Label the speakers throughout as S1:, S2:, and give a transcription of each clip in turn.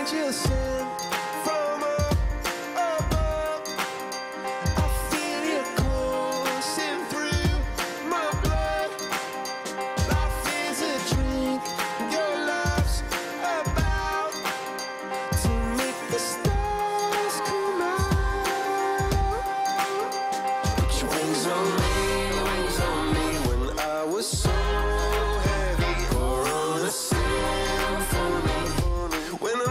S1: angel sent from up above. I feel it coursing through my blood. Life is a drink, your love's about to make the stars come out. Put your wings on me when I was so heavy. Pour on a symphony when I'm low.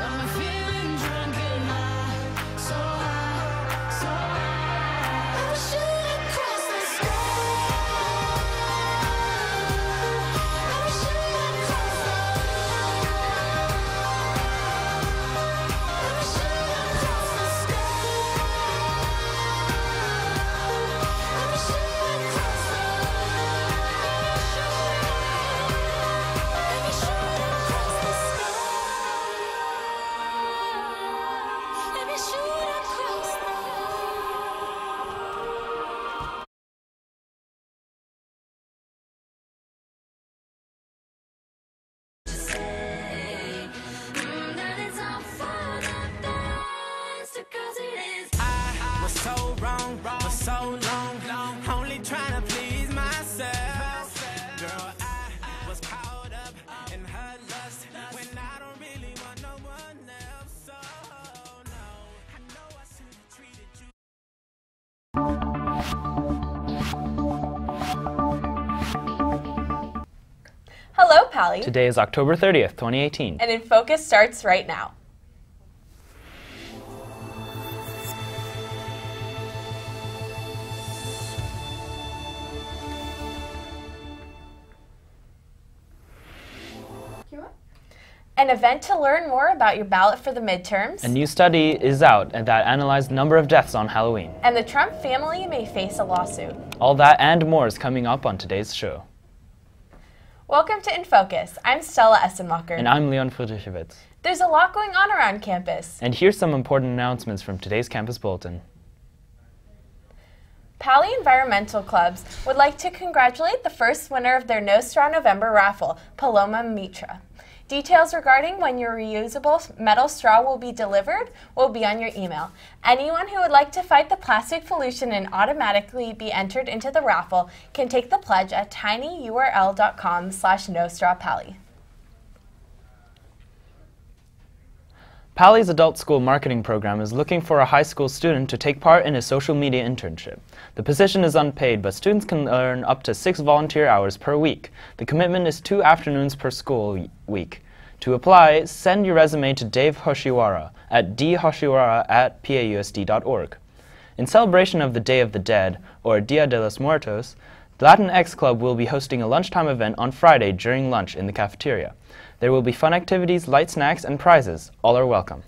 S1: Got me feeling drunk and high, so high, so high. I'm feeling drunk and high, so high, so
S2: I was so wrong for so long, only trying to please myself. Girl, I was caught up in her lust when I don't really want no one else. So no, I know I should have treated you.
S3: Hello, Pally.
S4: Today is October 30th, 2018.
S3: And INFocus starts right now. An event to learn more about your ballot for the midterms.
S4: A new study is out that analyzed the number of deaths on Halloween.
S3: And the Trump family may face a lawsuit.
S4: All that and more is coming up on today's show.
S3: Welcome to INFocus. I'm Stella Essenmacher.
S4: And I'm Leon Friedrichowitz.
S3: There's a lot going on around campus.
S4: And here's some important announcements from today's campus bulletin.
S3: Pally Environmental Clubs would like to congratulate the first winner of their No Straw November raffle, Paloma Mitra. Details regarding when your reusable metal straw will be delivered will be on your email. Anyone who would like to fight the plastic pollution and automatically be entered into the raffle can take the pledge at tinyurl.com/nostrawpally.
S4: Pally's Adult School Marketing Program is looking for a high school student to take part in a social media internship. The position is unpaid, but students can earn up to 6 volunteer hours per week. The commitment is 2 afternoons per school week. To apply, send your resume to Dave Hoshiwara at dhoshiwara@pausd.org. In celebration of the Day of the Dead, or Dia de los Muertos, the Latinx Club will be hosting a lunchtime event on Friday during lunch in the cafeteria. There will be fun activities, light snacks, and prizes. All are welcome.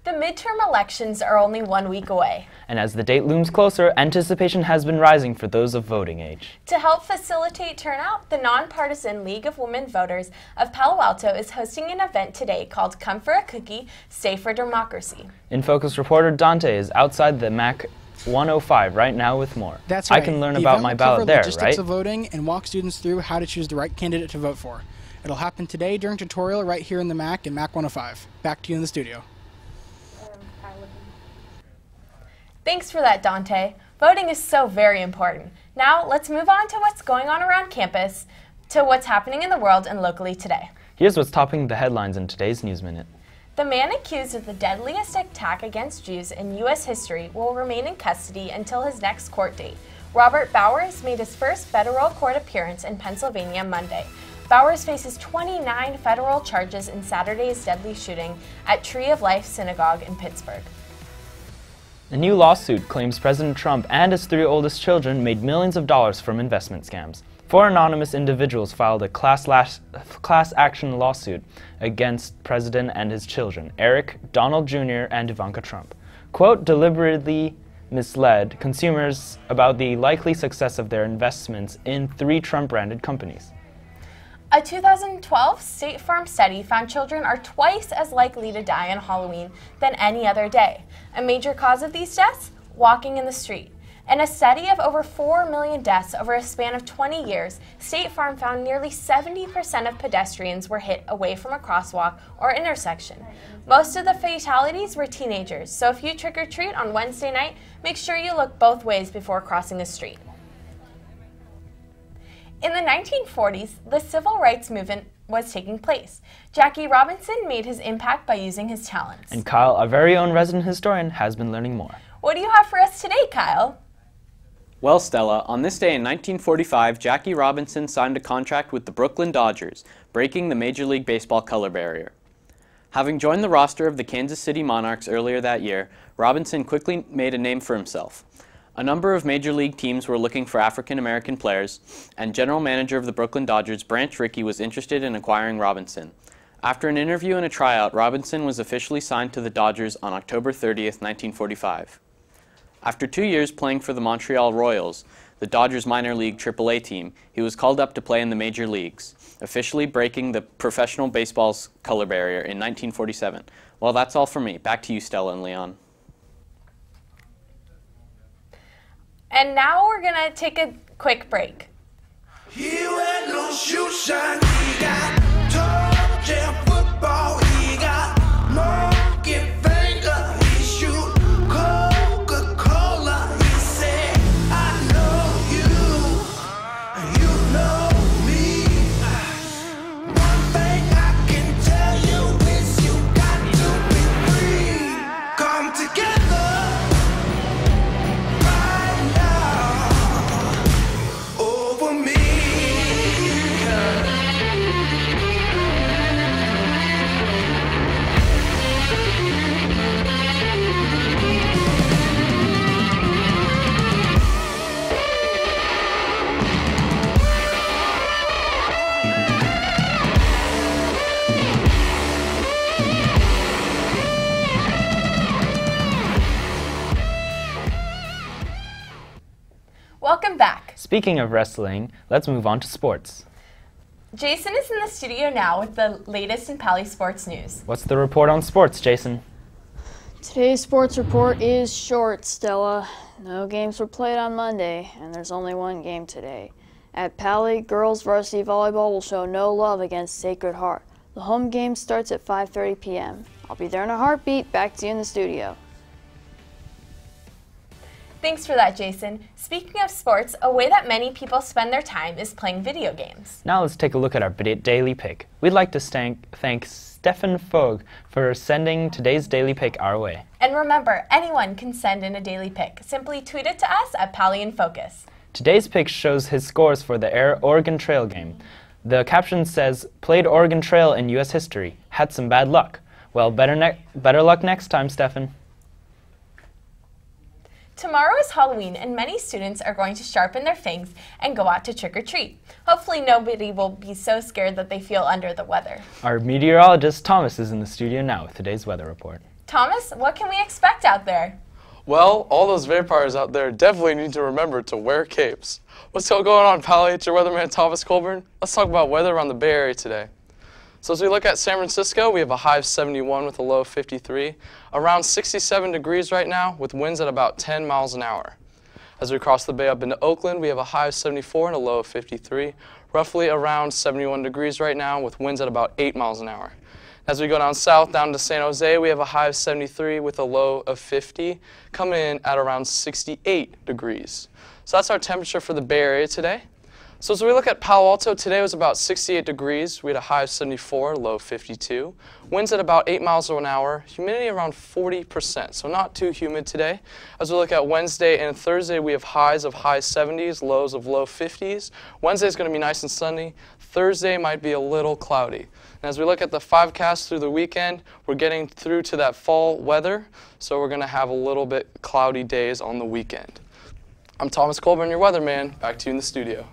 S3: The midterm elections are only 1 week away.
S4: And as the date looms closer, anticipation has been rising for those of voting age.
S3: To help facilitate turnout, the nonpartisan League of Women Voters of Palo Alto is hosting an event today called Come for a Cookie, Stay for Democracy.
S4: INFocus reporter Dante is outside the MAC 105 right now with more.
S5: That's right.
S4: I can learn about my ballot there,
S5: logistics
S4: right?
S5: of voting and walk students through how to choose the right candidate to vote for. It'll happen today during tutorial right here in the MAC in MAC 105. Back to you in the studio.
S3: Thanks for that, Dante. Voting is so very important. Now, let's move on to what's going on around campus, to what's happening in the world and locally today.
S4: Here's what's topping the headlines in today's News Minute.
S3: The man accused of the deadliest attack against Jews in U.S. history will remain in custody until his next court date. Robert Bowers made his first federal court appearance in Pennsylvania Monday. Bowers faces 29 federal charges in Saturday's deadly shooting at Tree of Life Synagogue in Pittsburgh.
S4: A new lawsuit claims President Trump and his 3 oldest children made millions of dollars from investment scams. 4 anonymous individuals filed a class action lawsuit against President and his children, Eric, Donald Jr., and Ivanka Trump. Quote, deliberately misled consumers about the likely success of their investments in 3 Trump-branded companies.
S3: A 2012 State Farm study found children are twice as likely to die on Halloween than any other day. A major cause of these deaths? Walking in the street. In a study of over 4 million deaths over a span of 20 years, State Farm found nearly 70% of pedestrians were hit away from a crosswalk or intersection. Most of the fatalities were teenagers, so if you trick-or-treat on Wednesday night, make sure you look both ways before crossing a street. In the 1940s, the civil rights movement was taking place. Jackie Robinson made his impact by using his talents.
S4: And Kyle, our very own resident historian, has been learning more.
S3: What do you have for us today, Kyle?
S6: Well, Stella, on this day in 1945, Jackie Robinson signed a contract with the Brooklyn Dodgers, breaking the Major League Baseball color barrier. Having joined the roster of the Kansas City Monarchs earlier that year, Robinson quickly made a name for himself. A number of Major League teams were looking for African-American players, and general manager of the Brooklyn Dodgers, Branch Rickey, was interested in acquiring Robinson. After an interview and a tryout, Robinson was officially signed to the Dodgers on October 30th, 1945. After 2 years playing for the Montreal Royals, the Dodgers minor league AAA team, he was called up to play in the major leagues, officially breaking the professional baseball's color barrier in 1947. Well, that's all for me. Back to you, Stella and Leon.
S3: And now we're going to take a quick break.
S1: He wear no shoe shine. He got toe jam football. He got monkey finger. He shoot Coca-Cola. He said, I know you, and you know me. One thing I can tell you is you got to be free. Come together right now over me.
S3: Welcome back.
S4: Speaking of wrestling, let's move on to sports.
S3: Jason is in the studio now with the latest in Pally Sports news.
S4: What's the report on sports, Jason?
S7: Today's sports report is short, Stella. No games were played on Monday, and there's only one game today. At Pally, girls varsity volleyball will show no love against Sacred Heart. The home game starts at 5:30 p.m. I'll be there in a heartbeat. Back to you in the studio.
S3: Thanks for that, Jason. Speaking of sports, a way that many people spend their time is playing video games.
S4: Now let's take a look at our daily pick. We'd like to thank Stefan Fogg for sending today's daily pick our way.
S3: And remember, anyone can send in a daily pick. Simply tweet it to us at INFocus.
S4: Today's pick shows his scores for the Oregon Trail game. The caption says, played Oregon Trail in U.S. history. Had some bad luck. Well, better luck next time, Stefan.
S3: Tomorrow is Halloween, and many students are going to sharpen their fangs and go out to trick-or-treat. Hopefully nobody will be so scared that they feel under the weather.
S4: Our meteorologist Thomas is in the studio now with today's weather report.
S3: Thomas, what can we expect out there?
S8: Well, all those vampires out there definitely need to remember to wear capes. What's going on, Pally? It's your weatherman Thomas Colburn. Let's talk about weather around the Bay Area today. So as we look at San Francisco, we have a high of 71 with a low of 53. Around 67 degrees right now with winds at about 10 miles an hour. As we cross the bay up into Oakland, we have a high of 74 and a low of 53. Roughly around 71 degrees right now with winds at about 8 miles an hour. As we go down south, down to San Jose, we have a high of 73 with a low of 50, coming in at around 68 degrees. So that's our temperature for the Bay Area today. So as we look at Palo Alto, today was about 68 degrees. We had a high of 74, low 52. Winds at about 8 miles an hour, humidity around 40%, so not too humid today. As we look at Wednesday and Thursday, we have highs of high 70s, lows of low 50s. Wednesday is going to be nice and sunny. Thursday might be a little cloudy. And as we look at the 5-cast through the weekend, we're getting through to that fall weather, so we're going to have a little bit cloudy days on the weekend. I'm Thomas Colburn, your weatherman. Back to you in the studio.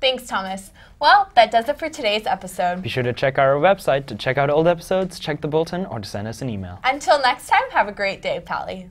S3: Thanks, Thomas. Well, that does it for today's episode.
S4: Be sure to check our website to check out old episodes, check the bulletin, or to send us an email.
S3: Until next time, have a great day, Pally.